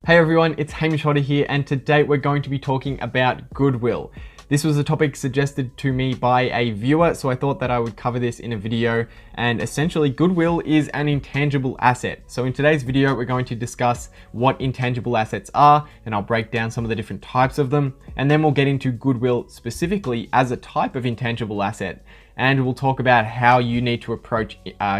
Hey everyone, it's Hamish Hodder here, and today we're going to be talking about goodwill. This was a topic suggested to me by a viewer, so I thought that I would cover this in a video. And essentially, goodwill is an intangible asset. So in today's video, we're going to discuss what intangible assets are, and I'll break down some of the different types of them. And then we'll get into goodwill specifically as a type of intangible asset. And we'll talk about how you need to approach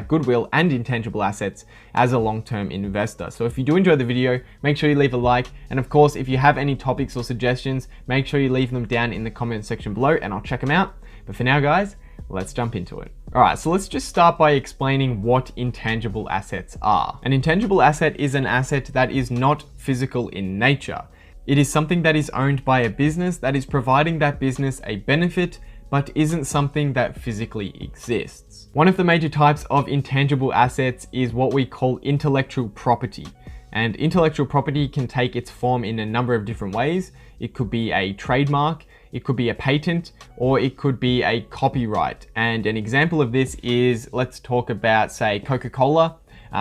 goodwill and intangible assets as a long-term investor. So if you do enjoy the video, make sure you leave a like. And of course, if you have any topics or suggestions, make sure you leave them down in the comment section below and I'll check them out. But for now, guys, let's jump into it. All right, so let's just start by explaining what intangible assets are. An intangible asset is an asset that is not physical in nature. It is something that is owned by a business that is providing that business a benefit, but isn't something that physically exists. One of the major types of intangible assets is what we call intellectual property. And intellectual property can take its form in a number of different ways. It could be a trademark, it could be a patent, or it could be a copyright. And an example of this is, let's talk about, say, Coca-Cola.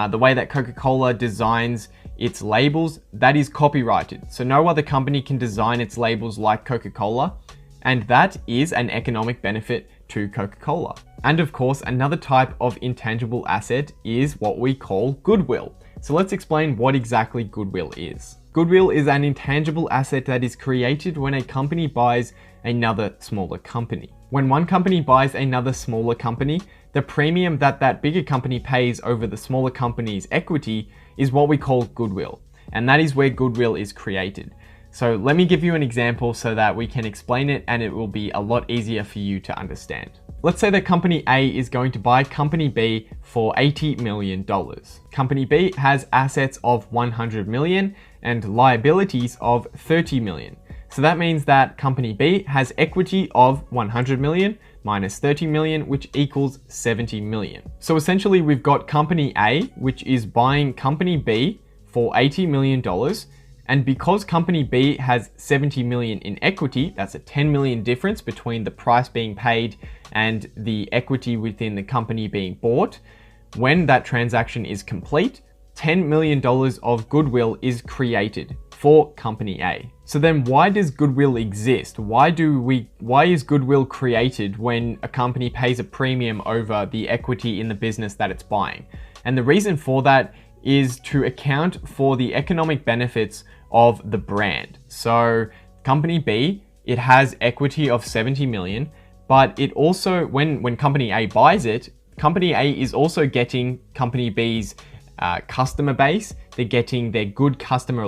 The way that Coca-Cola designs its labels, that is copyrighted. So no other company can design its labels like Coca-Cola. And that is an economic benefit to Coca-Cola. And of course, another type of intangible asset is what we call goodwill. So let's explain what exactly goodwill is. Goodwill is an intangible asset that is created when a company buys another smaller company. When one company buys another smaller company, the premium that that bigger company pays over the smaller company's equity is what we call goodwill. And that is where goodwill is created. So let me give you an example so that we can explain it and it will be a lot easier for you to understand. Let's say that company A is going to buy company B for $80 million. Company B has assets of 100 million and liabilities of 30 million. So that means that company B has equity of 100 million minus 30 million, which equals 70 million. So essentially we've got company A, which is buying company B for $80 million. And because company B has 70 million in equity, that's a 10 million difference between the price being paid and the equity within the company being bought. When that transaction is complete, $10 million of goodwill is created for company A. So then why does goodwill exist? Why is goodwill created when a company pays a premium over the equity in the business that it's buying? And the reason for that is to account for the economic benefits of the brand. So company B, it has equity of 70 million, but it also, when company A buys it, company A is also getting company B's customer base. They're getting their good customer